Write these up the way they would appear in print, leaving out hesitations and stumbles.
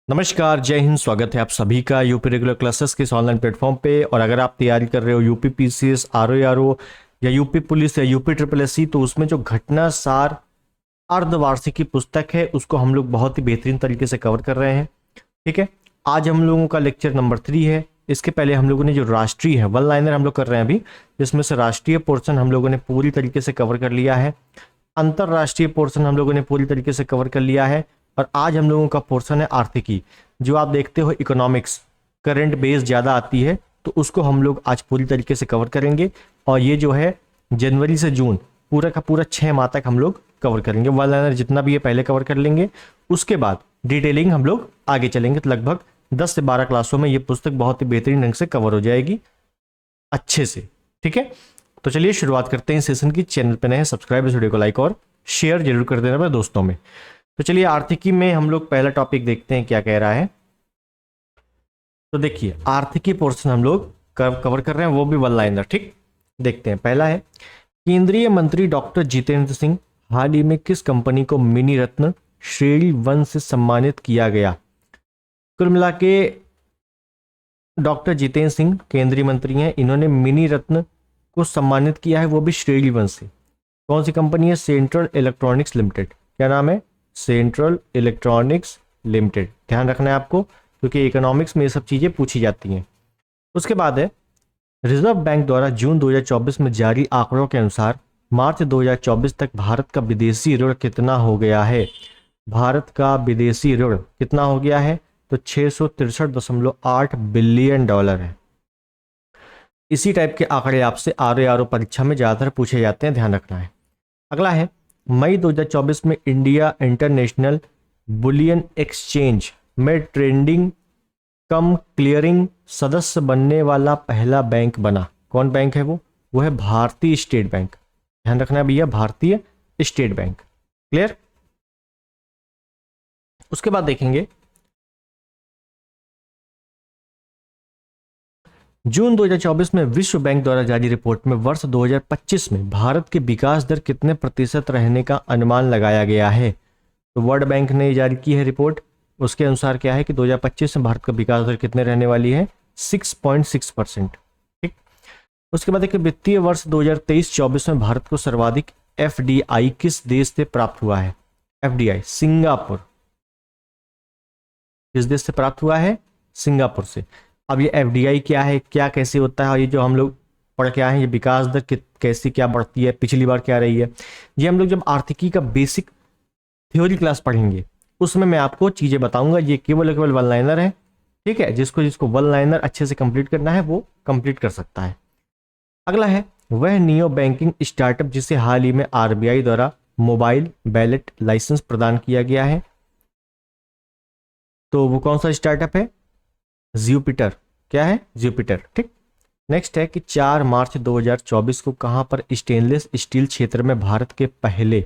नमस्कार, जय हिंद। स्वागत है आप सभी का यूपी रेगुलर क्लासेस के इस ऑनलाइन प्लेटफॉर्म पे। और अगर आप तैयारी कर रहे हो यूपी पीसीएस, आरओ या यूपी पुलिस या यूपी ट्रिपल एससी, तो उसमें जो घटना सार अर्धवार्षिकी पुस्तक है उसको हम लोग बहुत ही बेहतरीन तरीके से कवर कर रहे हैं। ठीक है, आज हम लोगों का लेक्चर नंबर 3 है। इसके पहले हम लोगों ने जो राष्ट्रीय है वन लाइनर हम लोग कर रहे हैं अभी, जिसमें से राष्ट्रीय पोर्शन हम लोगों ने पूरी तरीके से कवर कर लिया है। अंतरराष्ट्रीय पोर्शन हम लोगों ने पूरी तरीके से कवर कर लिया है। और आज हम लोगों का पोर्शन है आर्थिकी। जो आप देखते हो इकोनॉमिक्स करंट बेस ज़्यादा आती है, तो उसको हम लोग आज पूरी तरीके से कवर करेंगे। और ये जो है जनवरी से जून पूरा का पूरा 6 माह तक हम लोग कवर करेंगे। वन लाइनर जितना भी है पहले कवर कर लेंगे, उसके बाद डिटेलिंग हम लोग आगे चलेंगे। तो लगभग 10 से 12 क्लासों में ये पुस्तक बहुत ही बेहतरीन ढंग से कवर हो जाएगी अच्छे से। ठीक है, तो चलिए शुरुआत करते हैं सेशन की। चैनल पे नए हैं, सब्सक्राइब, इस वीडियो को लाइक और शेयर जरूर कर देना अपने दोस्तों में। तो चलिए आर्थिकी में हम लोग पहला टॉपिक देखते हैं क्या कह रहा है। तो देखिए आर्थिकी पोर्शन हम लोग कवर कर रहे हैं, वो भी वन लाइनर। ठीक, देखते हैं। पहला है, केंद्रीय मंत्री डॉक्टर जितेंद्र सिंह हाल ही में किस कंपनी को मिनी रत्न श्रेणी 1 से सम्मानित किया गया। कुल मिला के डॉक्टर जितेंद्र सिंह केंद्रीय मंत्री हैं, इन्होंने मिनी रत्न को सम्मानित किया है, वो भी श्रेणी 1 से। कौन सी कंपनी है? Central electronics limited. क्या नाम है? Central electronics limited. ध्यान रखना है आपको, क्योंकि इकोनॉमिक्स में ये सब चीज़ें पूछी जाती हैं। उसके बाद है, रिजर्व बैंक द्वारा जून 2024 में जारी आंकड़ों के अनुसार मार्च 2024 तक भारत का विदेशी ऋण कितना हो गया है। भारत का विदेशी ऋण कितना हो गया है? तो 663.8 बिलियन डॉलर है। इसी टाइप के आंकड़े आपसे आरओ परीक्षा में ज़्यादातर पूछे जाते हैं, ध्यान रखना है। अगला है, मई 2024 में इंडिया इंटरनेशनल बुलियन एक्सचेंज में ट्रेडिंग कम क्लियरिंग सदस्य बनने वाला पहला बैंक बना। कौन बैंक है वो? वो है भारतीय स्टेट बैंक। ध्यान रखना है भैया, भारतीय स्टेट बैंक। क्लियर? उसके बाद देखेंगे, जून 2024 में विश्व बैंक द्वारा जारी रिपोर्ट में वर्ष 2025 में भारत के विकास दर कितने प्रतिशत रहने का अनुमान लगाया गया है। तो वर्ल्ड बैंक ने जारी की है रिपोर्ट, उसके अनुसार क्या है कि 2025 में भारत का विकास दर कितने रहने वाली है? 6.6%। ठीक, उसके बाद देखिए, वित्तीय वर्ष 2023-24 में भारत को सर्वाधिक एफडीआई किस देश से प्राप्त हुआ है? FDI Singapore. किस देश से प्राप्त हुआ है? सिंगापुर से। अब ये एफडीआई क्या है, क्या कैसे होता है, और ये जो हम लोग पढ़ के आए हैं, ये विकास दर कैसी क्या बढ़ती है, पिछली बार क्या रही है, ये हम लोग जब आर्थिकी का बेसिक थ्योरी क्लास पढ़ेंगे उसमें मैं आपको चीज़ें बताऊंगा। ये केवल वन लाइनर है। ठीक है, जिसको वन लाइनर अच्छे से कंप्लीट करना है वो कंप्लीट कर सकता है। अगला है, वह नियो बैंकिंग स्टार्टअप जिसे हाल ही में आरबीआई द्वारा मोबाइल वैलेट लाइसेंस प्रदान किया गया है, तो वो कौन सा स्टार्टअप है? ज्यूपिटर। क्या है? ज्यूपिटर। ठीक, नेक्स्ट है कि 4 मार्च 2024 को कहां पर स्टेनलेस स्टील क्षेत्र में भारत के पहले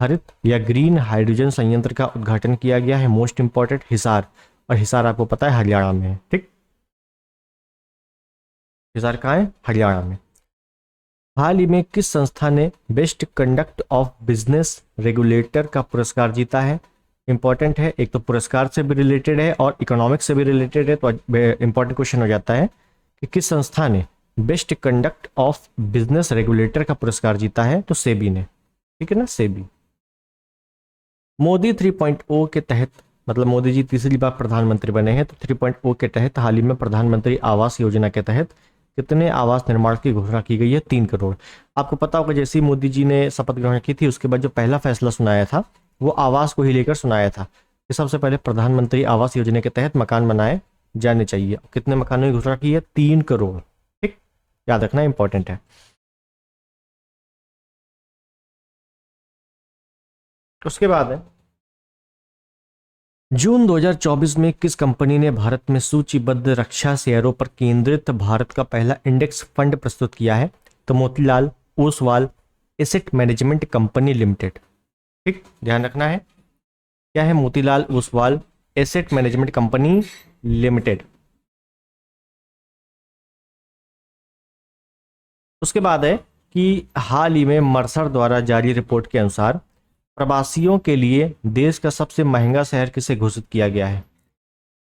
हरित या ग्रीन हाइड्रोजन संयंत्र का उद्घाटन किया गया है? Most important, Hisar. और हिसार आपको पता है हरियाणा में है। ठीक, हिसार कहाँ है? हरियाणा में। हाल ही में किस संस्था ने best conduct of business regulator का पुरस्कार जीता है? इंपॉर्टेंट है, एक तो पुरस्कार से भी रिलेटेड है और इकोनॉमिक्स से भी रिलेटेड है, तो इंपॉर्टेंट क्वेश्चन हो जाता है कि किस संस्था ने best conduct of business regulator का पुरस्कार जीता है? तो सेबी ने। ठीक है ना, सेबी। मोदी 3.0 के तहत, मतलब मोदी जी तीसरी बार प्रधानमंत्री बने हैं, तो 3.0 के तहत हाल ही में प्रधानमंत्री आवास योजना के तहत कितने आवास निर्माण की घोषणा की गई है? 3 करोड़। आपको पता होगा, जैसे ही मोदी जी ने शपथ ग्रहण की थी उसके बाद जो पहला फैसला सुनाया था वो आवास को ही लेकर सुनाया था कि सबसे पहले प्रधानमंत्री आवास योजना के तहत मकान बनाए जाने चाहिए। कितने मकानों की घोषणा की है? 3 करोड़। ठीक, याद रखना, इंपॉर्टेंट है। उसके बाद है, जून 2024 में किस कंपनी ने भारत में सूचीबद्ध रक्षा शेयरों पर केंद्रित भारत का पहला इंडेक्स फंड प्रस्तुत किया है? तो Motilal Oswal asset management company limited. ठीक, ध्यान रखना है, क्या है? Motilal Oswal asset management company limited. उसके बाद है कि हाल ही में मर्सर द्वारा जारी रिपोर्ट के अनुसार प्रवासियों के लिए देश का सबसे महंगा शहर किसे घोषित किया गया है?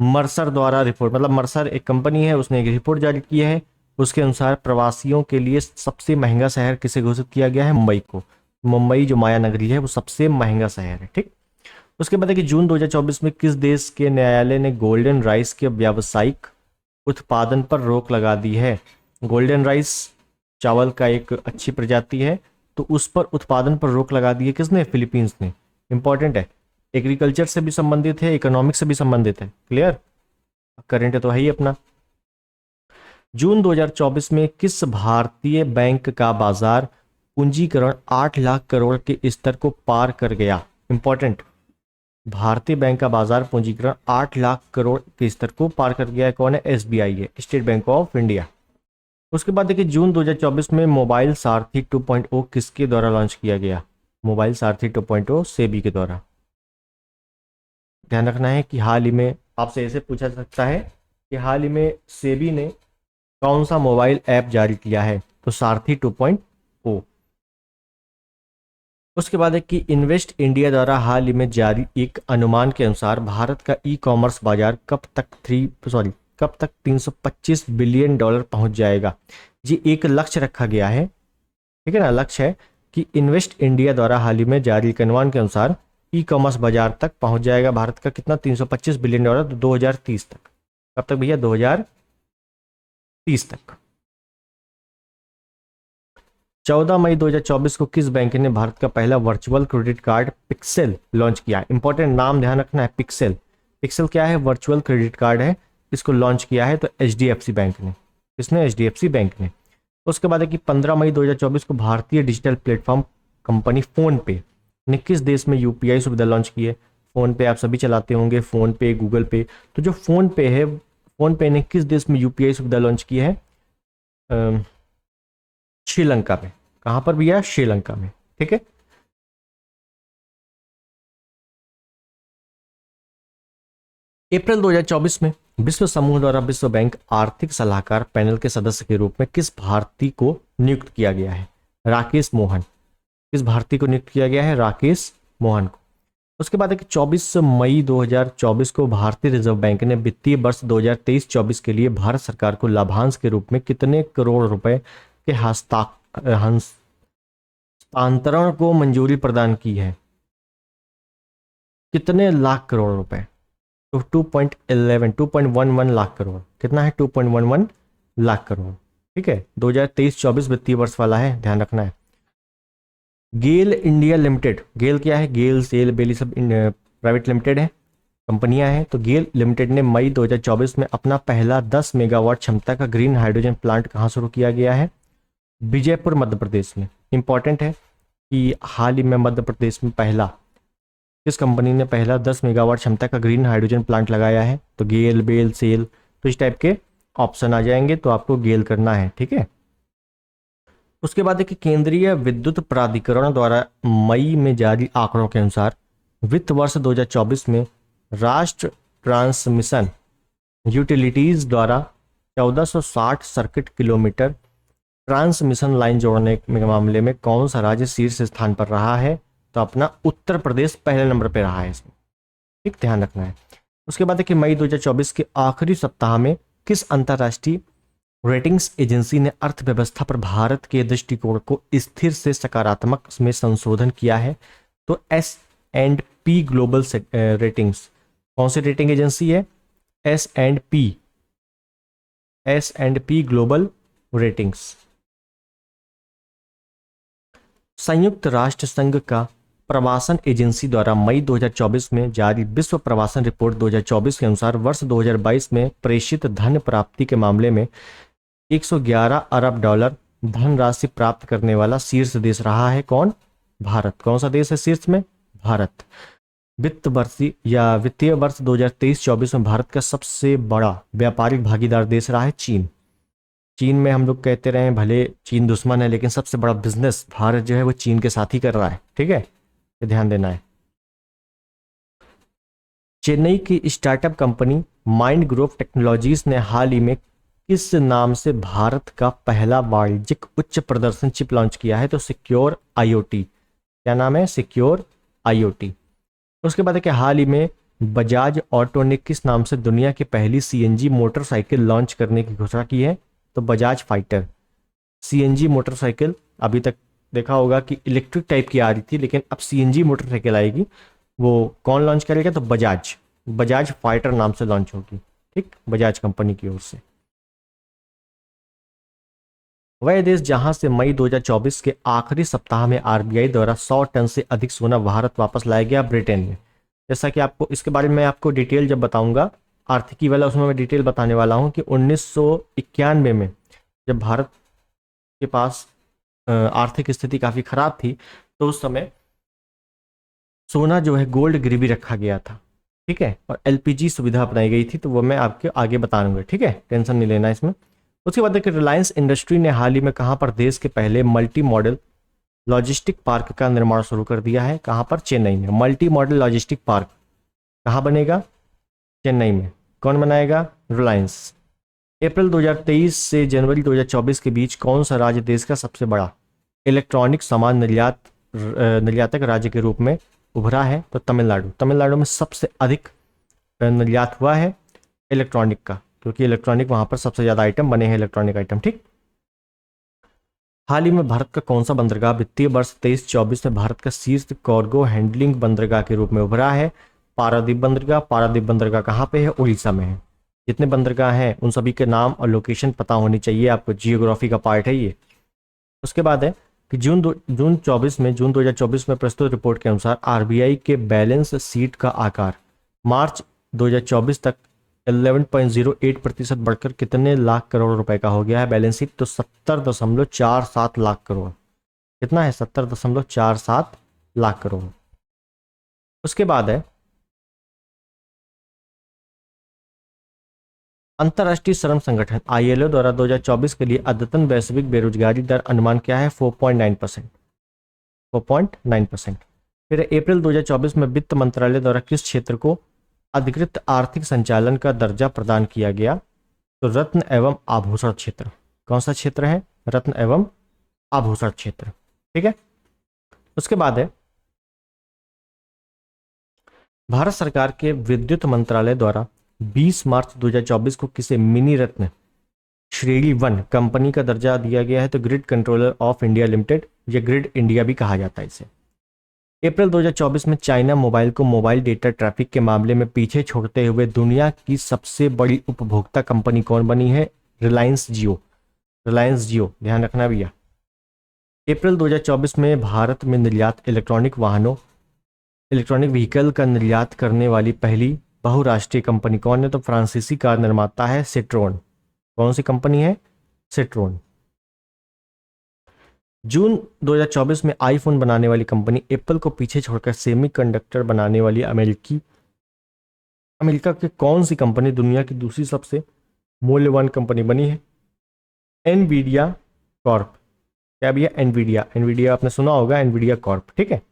मर्सर द्वारा रिपोर्ट, मतलब मर्सर एक कंपनी है, उसने एक रिपोर्ट जारी की है। उसके अनुसार प्रवासियों के लिए सबसे महंगा शहर किसे घोषित किया गया है? मुंबई को। मुंबई जो माया नगरी है वो सबसे महंगा शहर है। ठीक। उसके बाद है कि जून 2024 में किस देश के न्यायालय ने गोल्डन राइस के व्यावसायिक उत्पादन पर रोक लगा दी है? गोल्डन राइस चावल का एक अच्छी प्रजाति है, तो उस पर उत्पादन पर रोक लगा दी है किसने? फिलीपींस ने। इंपॉर्टेंट है, एग्रीकल्चर से भी संबंधित है, इकोनॉमिक्स से भी संबंधित है। क्लियर, करंट तो है ही अपना। जून 2024 में किस भारतीय बैंक का बाजार पूंजीकरण 8 लाख करोड़ के स्तर को पार कर गया? इंपॉर्टेंट, भारतीय बैंक का बाजार पूंजीकरण 8 लाख करोड़ के स्तर को पार कर गया है। कौन है? एसबीआई है, स्टेट बैंक ऑफ इंडिया। उसके बाद देखिए जून 2024 में मोबाइल सारथी 2.0 किसके द्वारा लॉन्च किया गया? मोबाइल सारथी 2.0 सेबी के द्वारा। ध्यान रखना है कि हाल ही में आपसे ऐसे पूछा जा सकता है कि हाल ही में सेबी ने कौन सा मोबाइल ऐप जारी किया है? तो सारथी 2.0। उसके बाद है कि इन्वेस्ट इंडिया द्वारा हाल ही में जारी एक अनुमान के अनुसार भारत का ई कॉमर्स बाजार कब तक 325 बिलियन डॉलर पहुंच जाएगा? जी एक लक्ष्य रखा गया है, ठीक है ना। लक्ष्य है कि इन्वेस्ट इंडिया द्वारा हाल ही में जारी एक अनुमान के अनुसार ई कॉमर्स बाजार तक पहुंच जाएगा भारत का कितना? 325 बिलियन डॉलर 2030 तक। कब तक भैया? 2030 तक। 14 मई 2024 को किस बैंक ने भारत का पहला virtual credit card pixel launch किया? इंपॉर्टेंट नाम ध्यान रखना है, पिक्सेल। पिक्सेल क्या है? वर्चुअल क्रेडिट कार्ड है, इसको लॉन्च किया है तो एचडीएफसी बैंक ने। किसने? एचडीएफसी बैंक ने। उसके बाद है कि 15 मई 2024 को भारतीय डिजिटल प्लेटफॉर्म कंपनी फोन पे ने किस देश में यूपीआई सुविधा लॉन्च की है? फोन पे आप सभी चलाते होंगे, फोन पे, गूगल पे। तो जो फोन पे है, फोन पे ने किस देश में यूपीआई सुविधा लॉन्च की है? श्रीलंका में। कहां पर भैया? श्रीलंका में। ठीक है। अप्रैल 2024 में विश्व समूह द्वारा विश्व बैंक आर्थिक सलाहकार पैनल के सदस्य के रूप में किस भारतीय को नियुक्त किया गया है? राकेश मोहन। किस भारतीय को नियुक्त किया गया है? राकेश मोहन को। उसके बाद है कि 24 मई 2024 को भारतीय रिजर्व बैंक ने वित्तीय वर्ष 2023-24 के लिए भारत सरकार को लाभांश के रूप में कितने करोड़ रुपए के हस्तांतरण को मंजूरी प्रदान की है? कितने लाख करोड़ रुपए? तो 2.11 लाख करोड़। कितना है? 2.11 लाख करोड़। ठीक है, 2023-24 वित्तीय वर्ष वाला है, ध्यान रखना है। गेल इंडिया लिमिटेड, गेल क्या है? गेल, सेल, बेली सब प्राइवेट लिमिटेड है, कंपनियां हैं। तो गेल लिमिटेड ने मई 2024 में अपना पहला 10 मेगावाट क्षमता का ग्रीन हाइड्रोजन प्लांट कहाँ शुरू किया गया है? विजयपुर, मध्य प्रदेश में। इंपॉर्टेंट है कि हाल ही में मध्य प्रदेश में पहला, किस कंपनी ने पहला 10 मेगावाट क्षमता का ग्रीन हाइड्रोजन प्लांट लगाया है? तो गेल, बेल, सेल, तो इस टाइप के ऑप्शन आ जाएंगे, तो आपको गेल करना है। ठीक है। उसके बाद है कि केंद्रीय विद्युत प्राधिकरण द्वारा मई में जारी आंकड़ों के अनुसार वित्त वर्ष 2024 में राष्ट्र ट्रांसमिशन यूटिलिटीज द्वारा 1460 सर्किट किलोमीटर ट्रांसमिशन लाइन जोड़ने के मामले में कौन सा राज्य शीर्ष स्थान पर रहा है? तो अपना उत्तर प्रदेश पहले नंबर पर रहा है इसमें। ठीक, ध्यान रखना है। उसके बाद है कि मई 2024 के आखिरी सप्ताह में किस अंतर्राष्ट्रीय रेटिंग्स एजेंसी ने अर्थव्यवस्था पर भारत के दृष्टिकोण को स्थिर से सकारात्मक में संशोधन किया है? तो S&P ग्लोबल रेटिंग्स। कौन सी रेटिंग एजेंसी है? S&P global ratings. संयुक्त राष्ट्र संघ का प्रवासन एजेंसी द्वारा मई 2024 में जारी विश्व प्रवासन रिपोर्ट 2024 के अनुसार वर्ष 2022 में प्रेषित धन प्राप्ति के मामले में 111 अरब डॉलर धनराशि प्राप्त करने वाला शीर्ष देश रहा है। कौन? भारत। कौन सा देश है शीर्ष में? भारत। वित्तीय वर्ष 2023-24 में भारत का सबसे बड़ा व्यापारिक भागीदार देश रहा है चीन। चीन में हम लोग कहते रहे भले चीन दुश्मन है, लेकिन सबसे बड़ा बिजनेस भारत जो है वो चीन के साथ ही कर रहा है। ठीक है, ये ध्यान देना है। चेन्नई की startup company mind Grove technologies ने हाल ही में किस नाम से भारत का पहला वाणिज्यिक उच्च प्रदर्शन चिप लॉन्च किया है? तो सिक्योर आईओटी। क्या नाम है? Secure IoT. उसके बाद है कि हाल ही में बजाज ऑटो ने किस नाम से दुनिया की पहली सीएनजी मोटरसाइकिल लॉन्च करने की घोषणा की है? तो बजाज फाइटर। सीएनजी मोटरसाइकिल, अभी तक देखा होगा कि इलेक्ट्रिक टाइप की आ रही थी, लेकिन अब सीएनजी मोटरसाइकिल आएगी। वो कौन लॉन्च करेगा? तो बजाज। बजाज फाइटर नाम से लॉन्च होगी, ठीक, बजाज कंपनी की ओर से। वह देश जहां से मई 2024 के आखिरी सप्ताह में आरबीआई द्वारा 100 टन से अधिक सोना भारत वापस लाया गया, ब्रिटेन में। जैसा कि आपको इसके बारे में आपको डिटेल जब बताऊंगा आर्थिकी वाला, उसमें मैं डिटेल बताने वाला हूं कि 1991 में जब भारत के पास आर्थिक स्थिति काफ़ी ख़राब थी, तो उस समय सोना जो है गोल्ड गिरवी रखा गया था, ठीक है, और एलपीजी सुविधा अपनाई गई थी, तो वो मैं आपके आगे बताऊंगा, ठीक है, टेंशन नहीं लेना इसमें। उसके बाद देखिए, रिलायंस इंडस्ट्री ने हाल ही में कहाँ पर देश के पहले मल्टी मॉडल लॉजिस्टिक पार्क का निर्माण शुरू कर दिया है? कहाँ पर? चेन्नई में। मल्टी मॉडल लॉजिस्टिक पार्क कहाँ बनेगा? चेन्नई में। कौन बनाएगा? रिलायंस। अप्रैल 2023 से जनवरी 2024 के बीच कौन सा राज्य देश का सबसे बड़ा इलेक्ट्रॉनिक सामान निर्यातक राज्य के रूप में उभरा है? तो तमिलनाडु। तमिलनाडु में सबसे अधिक निर्यात हुआ है इलेक्ट्रॉनिक का, क्योंकि इलेक्ट्रॉनिक वहां पर सबसे ज़्यादा आइटम बने हैं, इलेक्ट्रॉनिक आइटम, ठीक। हाल ही में भारत का कौन सा बंदरगाह वित्तीय वर्ष 23-24 में भारत का शीर्ष कार्गो हैंडलिंग बंदरगाह के रूप में उभरा है? पारादीप बंदरगाह। पारादीप बंदरगाह कहाँ पे है? उड़ीसा में है। जितने बंदरगाह हैं उन सभी के नाम और लोकेशन पता होनी चाहिए आपको, जियोग्राफी का पार्ट है ये। उसके बाद है कि जून 2024 में प्रस्तुत रिपोर्ट के अनुसार आरबीआई के बैलेंस शीट का आकार मार्च 2024 तक 11.08% बढ़कर कितने लाख करोड़ रुपए का हो गया है बैलेंस शीट? तो 70.47 लाख करोड़। कितना है? 70.47 लाख करोड़। उसके बाद है अंतर्राष्ट्रीय श्रम संगठन आईएलओ द्वारा 2024 के लिए अद्यतन वैश्विक बेरोजगारी दर अनुमान क्या है? 4.9%। 4.9%। फिर अप्रैल 2024 में वित्त मंत्रालय द्वारा किस क्षेत्र को अधिकृत आर्थिक संचालन का दर्जा प्रदान किया गया? तो रत्न एवं आभूषण क्षेत्र। कौन सा क्षेत्र है? रत्न एवं आभूषण क्षेत्र, ठीक है। उसके बाद है भारत सरकार के विद्युत मंत्रालय द्वारा 20 मार्च 2024 को किसे मिनी रत्न श्रेणी 1 कंपनी का दर्जा दिया गया है? तो grid controller of India limited, या ग्रिड इंडिया भी कहा जाता है इसे। अप्रैल 2024 में चाइना मोबाइल को मोबाइल डेटा ट्रैफिक के मामले में पीछे छोड़ते हुए दुनिया की सबसे बड़ी उपभोक्ता कंपनी कौन बनी है? रिलायंस जियो। रिलायंस जियो, ध्यान रखना भैया। अप्रैल 2024 में भारत में निर्यात इलेक्ट्रॉनिक व्हीकल का निर्यात करने वाली पहली बहुराष्ट्रीय कंपनी कौन है? तो फ्रांसीसी कार निर्माता है सिट्रोन। कौन सी कंपनी है? सिट्रोन। जून 2024 में आईफोन बनाने वाली कंपनी एप्पल को पीछे छोड़कर सेमीकंडक्टर बनाने वाली अमेरिका की कौन सी कंपनी दुनिया की दूसरी सबसे मूल्यवान कंपनी बनी है? Nvidia Corp. क्या भैया? एनवीडिया आपने सुना होगा, एनवीडिया कॉर्प, ठीक है।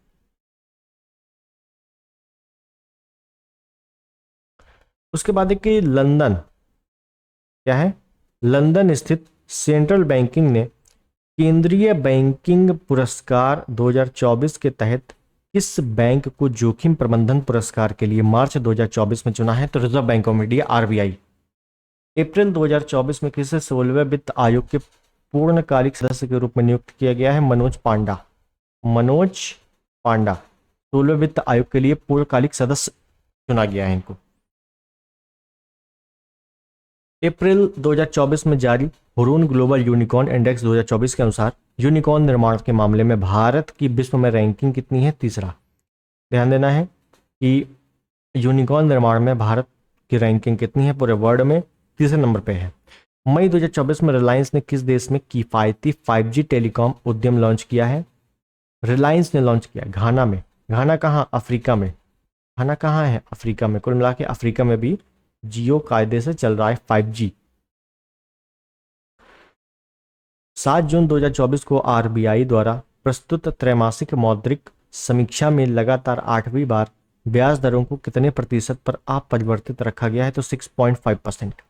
उसके बाद है कि लंदन, क्या है? लंदन स्थित सेंट्रल बैंकिंग ने केंद्रीय बैंकिंग पुरस्कार 2024 के तहत किस बैंक को जोखिम प्रबंधन पुरस्कार के लिए मार्च 2024 में चुना है? तो Reserve Bank of India, RBI. April 2024 में किसे 16वें वित्त आयोग के पूर्णकालिक सदस्य के रूप में नियुक्त किया गया है? मनोज पांडा। मनोज पांडा 16वें वित्त आयोग के लिए पूर्णकालिक सदस्य चुना गया है इनको। अप्रैल 2024 में जारी हुरून ग्लोबल यूनिकॉर्न इंडेक्स 2024 के अनुसार यूनिकॉर्न निर्माण के मामले में भारत की विश्व में रैंकिंग कितनी है? तीसरा। ध्यान देना है कि यूनिकॉर्न निर्माण में भारत की रैंकिंग कितनी है? पूरे वर्ल्ड में तीसरे नंबर पे है। मई 2024 में रिलायंस ने किस देश में किफायती 5G टेलीकॉम उद्यम लॉन्च किया है? रिलायंस ने लॉन्च किया घाना में। घाना कहाँ? अफ्रीका में। घाना कहाँ है? अफ्रीका में। कुल मिला के अफ्रीका में भी जियो कायदे से चल रहा है 5G। 7 जून 2024 को आरबीआई द्वारा प्रस्तुत त्रैमासिक मौद्रिक समीक्षा में लगातार 8वीं बार ब्याज दरों को कितने प्रतिशत पर अपरिवर्तित रखा गया है? तो 6.5%।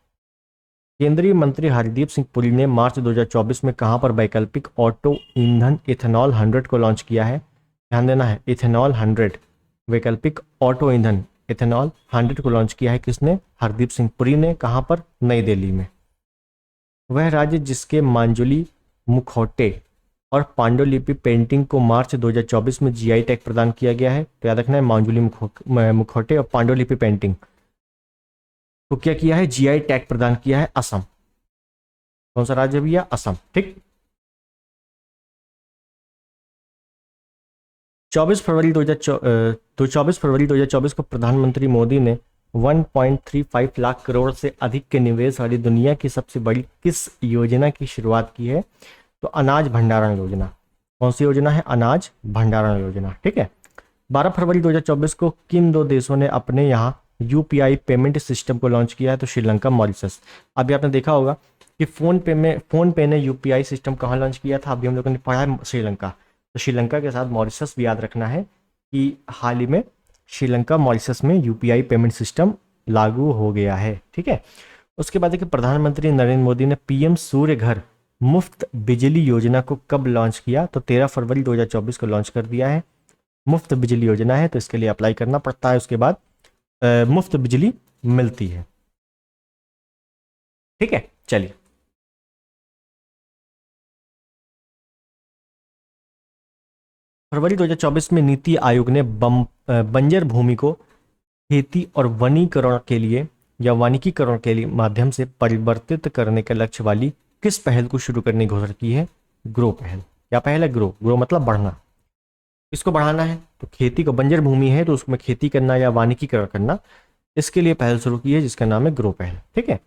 केंद्रीय मंत्री हरदीप सिंह पुरी ने मार्च 2024 में कहां पर वैकल्पिक ऑटो ईंधन इथेनॉल 100 को लॉन्च किया है? ध्यान देना है, इथेनॉल 100 वैकल्पिक ऑटो ईंधन इथेनॉल 100 को लॉन्च किया है किसने? हरदीप सिंह पुरी ने। कहाँ पर? नई दिल्ली में। वह राज्य जिसके मांजुली मुखौटे और पांडुलिपि पेंटिंग को मार्च 2024 में जीआई टैग प्रदान किया गया है। तो याद रखना है, मांजुली मुखौटे और पांडुलिपि पेंटिंग को क्या किया है? जीआई टैग प्रदान किया है असम। कौन सा राज्य भैया? असम। ठीक। 24 फरवरी 2024 को प्रधानमंत्री मोदी ने 1.35 लाख करोड़ से अधिक के निवेश वाली दुनिया की सबसे बड़ी किस योजना की शुरुआत की है? तो अनाज भंडारण योजना। कौन सी योजना है? अनाज भंडारण योजना। ठीक है। 12 फरवरी 2024 को किन दो देशों ने अपने यहाँ यूपीआई पेमेंट सिस्टम को लॉन्च किया है? तो श्रीलंका, मॉरिशस। अभी आपने देखा होगा कि फोन पे ने यूपीआई सिस्टम कहाँ लॉन्च किया था? अभी हम लोगों ने पढ़ा है श्रीलंका। तो श्रीलंका के साथ मॉरिशस भी याद रखना है कि हाल ही में श्रीलंका, मॉरिशस में यूपीआई पेमेंट सिस्टम लागू हो गया है। ठीक है। उसके बाद है कि प्रधानमंत्री नरेंद्र मोदी ने पीएम सूर्य घर मुफ्त बिजली योजना को कब लॉन्च किया? तो 13 फरवरी 2024 को लॉन्च कर दिया है। मुफ्त बिजली योजना है तो इसके लिए अप्लाई करना पड़ता है, उसके बाद मुफ्त बिजली मिलती है। ठीक है। चलिए, फरवरी 2024 में नीति आयोग ने बंजर भूमि को खेती और वनीकरण के लिए या वानिकीकरण के लिए माध्यम से परिवर्तित करने के लक्ष्य वाली किस पहल को शुरू करने की घोषणा की है? ग्रो पहल। क्या पहल है? ग्रो। ग्रो मतलब बढ़ना। इसको बढ़ाना है तो खेती को, बंजर भूमि है तो उसमें खेती करना या वानिकीकरण करना, इसके लिए पहल शुरू की है जिसका नाम है ग्रो पहल। ठीक है।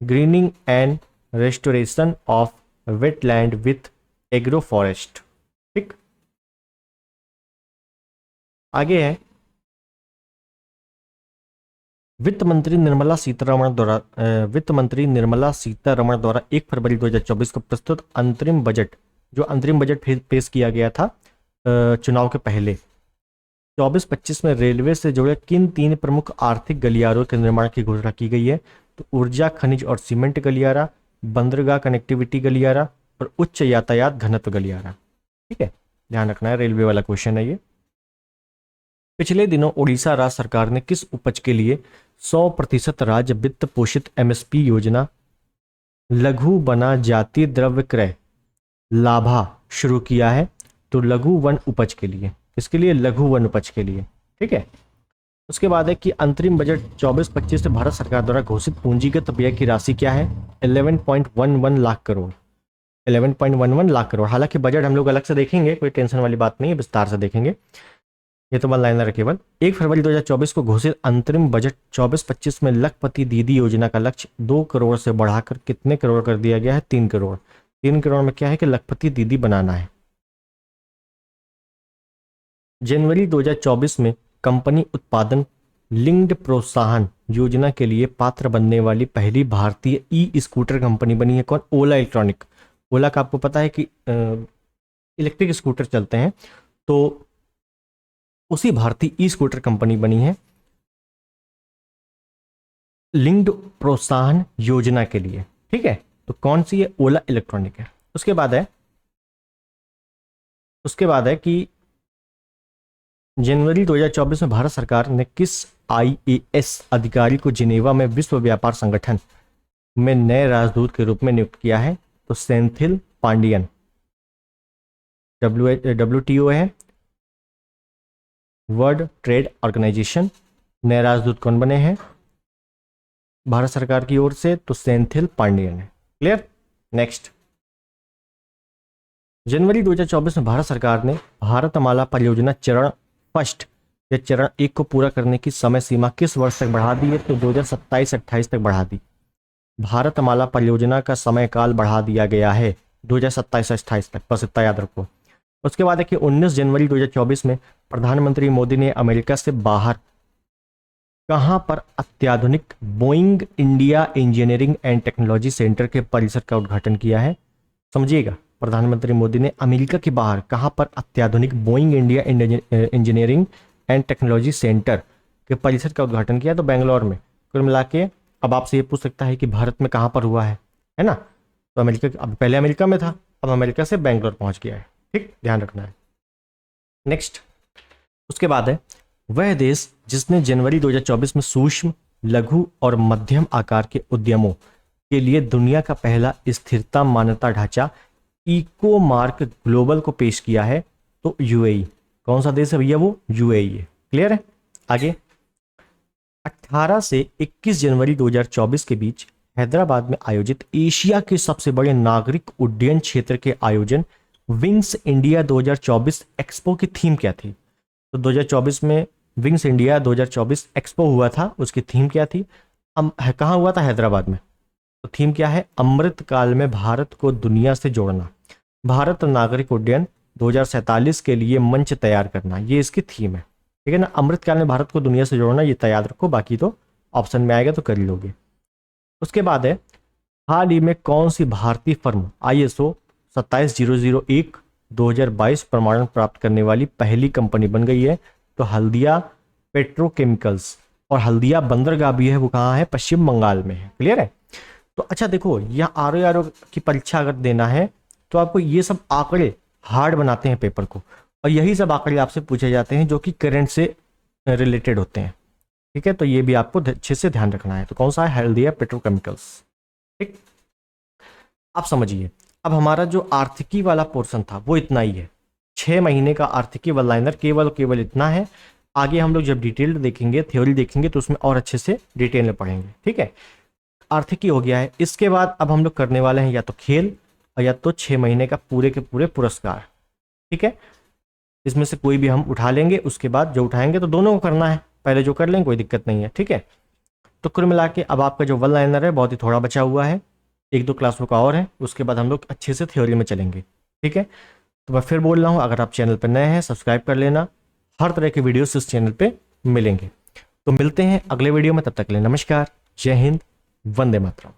Grinning and restoration of wetland with agro forest. ठीक। आगे है वित्त मंत्री निर्मला सीतारमण द्वारा 1 फरवरी 2024 को प्रस्तुत अंतरिम बजट, जो अंतरिम बजट पेश किया गया था चुनाव के पहले, 24-25 में रेलवे से जुड़े किन 3 प्रमुख आर्थिक गलियारों के निर्माण की घोषणा की गई है? तो ऊर्जा, खनिज और सीमेंट गलियारा, बंदरगाह कनेक्टिविटी गलियारा और उच्च यातायात घनत्व गलियारा। ठीक है, ध्यान रखना है, रेलवे वाला क्वेश्चन है ये। पिछले दिनों ओडिशा राज्य सरकार ने किस उपज के लिए 100% राज्य वित्त पोषित एमएसपी योजना लघु बना जाति द्रव्य क्रय लाभा शुरू किया है? तो लघु वन उपज के लिए। इसके लिए लघु वन उपज के लिए। ठीक है। उसके बाद है कि अंतरिम बजट 24-25 से भारत सरकार द्वारा घोषित पूंजीगत व्यय की राशि क्या है? 11.11 लाख करोड़। 11.11 लाख करोड़। हालांकि बजट हम लोग अलग से देखेंगे, कोई टेंशन वाली बात नहीं है, विस्तार से देखेंगे, ये तो वन लाइनर है केवल। 1 फरवरी 2024 को घोषित अंतरिम बजट 24-25 में लखपति दीदी योजना का लक्ष्य 2 करोड़ से बढ़ाकर कितने करोड़ कर दिया गया है? 3 करोड़। 3 करोड़ में क्या है कि लखपति दीदी बनाना है। जनवरी 2024 में कंपनी उत्पादन लिंक्ड प्रोत्साहन योजना के लिए पात्र बनने वाली पहली भारतीय ई स्कूटर कंपनी बनी है। कौन? ओला इलेक्ट्रॉनिक। ओला का आपको पता है कि इलेक्ट्रिक स्कूटर चलते हैं, तो उसी भारतीय ई स्कूटर कंपनी बनी है लिंक्ड प्रोत्साहन योजना के लिए। ठीक है, तो कौन सी है? ओला इलेक्ट्रॉनिक है। उसके बाद है कि जनवरी 2024 में भारत सरकार ने किस आईएएस अधिकारी को जिनेवा में विश्व व्यापार संगठन में नए राजदूत के रूप में नियुक्त किया है? तो सेंथिल पांडियन। WTO है, वर्ल्ड ट्रेड ऑर्गेनाइजेशन। नए राजदूत कौन बने हैं भारत सरकार की ओर से? तो सेंथिल पांडियन है। क्लियर? नेक्स्ट, जनवरी 2024 में भारत सरकार ने भारतमाला परियोजना चरण फर्स्ट या चरण 1 को पूरा करने की समय सीमा किस वर्ष तक बढ़ा दी है? तो 2027-28 तक बढ़ा दी। भारतमाला परियोजना का समय काल बढ़ा दिया गया है 2027-28 तक, बस इतना याद रखो। उसके बाद है कि 19 जनवरी 2024 में प्रधानमंत्री मोदी ने अमेरिका से बाहर कहां पर अत्याधुनिक Boeing India engineering and technology centre के परिसर का उद्घाटन किया है? समझिएगा, प्रधानमंत्री मोदी ने अमेरिका के बाहर कहां पर अत्याधुनिक Boeing India engineering and technology centre के परिसर का उद्घाटन किया? तो बेंगलोर में। कुल मिला के अब आपसे ये पूछ सकता है कि भारत में कहां पर हुआ है ना? तो अमेरिका, अब पहले अमेरिका में था, अब अमेरिका से बेंगलोर पहुंच गया है। ठीक, ध्यान रखना है। नेक्स्ट, उसके बाद है वह देश जिसने जनवरी 2024 में सूक्ष्म, लघु और मध्यम आकार के उद्यमों के लिए दुनिया का पहला स्थिरता मान्यता ढांचा इको मार्क ग्लोबल को पेश किया है। तो यूएई, कौन सा देश है भैया? वो यूएई है। क्लियर है? आगे 18 से 21 जनवरी 2024 के बीच हैदराबाद में आयोजित एशिया के सबसे बड़े नागरिक उड्डयन क्षेत्र के आयोजन विंग्स इंडिया 2024 एक्सपो की थीम क्या थी? तो 2024 में विंग्स इंडिया 2024 एक्सपो हुआ था, उसकी थीम क्या थी? कहाँ हुआ था? हैदराबाद में। तो थीम क्या है? अमृत काल में भारत को दुनिया से जोड़ना, भारत नागरिक उड्डयन 2047 के लिए मंच तैयार करना, ये इसकी थीम है। ठीक है ना? अमृत काल में भारत को दुनिया से जोड़ना, ये तैयार रखो, बाकी तो ऑप्शन में आएगा तो कर लोगे। उसके बाद है, हाल ही में कौन सी भारतीय फर्म ISO 27001 2022 प्रमाणन प्राप्त करने वाली पहली कंपनी बन गई है? तो हल्दिया पेट्रोकेमिकल्स, और हल्दिया बंदरगाह भी है, वो कहाँ है? पश्चिम बंगाल में है। क्लियर है? तो अच्छा देखो, यहाँ RO की परीक्षा अगर देना है तो आपको ये सब आंकड़े हार्ड बनाते हैं पेपर को, और यही सब आंकड़े आपसे पूछे जाते हैं जो कि करंट से रिलेटेड होते हैं। ठीक है? तो ये भी आपको अच्छे से ध्यान रखना है। तो कौन सा है? हल्दिया पेट्रोकेमिकल्स। ठीक, आप समझिए। अब हमारा जो आर्थिकी वाला पोर्शन था वो इतना ही है, 6 महीने का आर्थिकी वन लाइनर केवल इतना है। आगे हम लोग जब डिटेल्ड देखेंगे, थ्योरी देखेंगे, तो उसमें और अच्छे से डिटेल में पढ़ेंगे। ठीक है? आर्थिकी हो गया है। इसके बाद अब हम लोग करने वाले हैं या तो खेल और या तो 6 महीने का पूरे के पूरे पुरस्कार। ठीक है? इसमें से कोई भी हम उठा लेंगे, उसके बाद जो उठाएंगे तो दोनों को करना है, पहले जो कर लेंगे कोई दिक्कत नहीं है। ठीक है? तो कुल मिला के अब आपका जो वन लाइनर है बहुत ही थोड़ा बचा हुआ है, 1-2 क्लासों का और है, उसके बाद हम लोग अच्छे से थ्योरी में चलेंगे। ठीक है? तो मैं फिर बोल रहा हूँ, अगर आप चैनल पर नए हैं सब्सक्राइब कर लेना, हर तरह के वीडियोस इस चैनल पे मिलेंगे। तो मिलते हैं अगले वीडियो में, तब तक के लिए नमस्कार, जय हिंद, वंदे मातरम।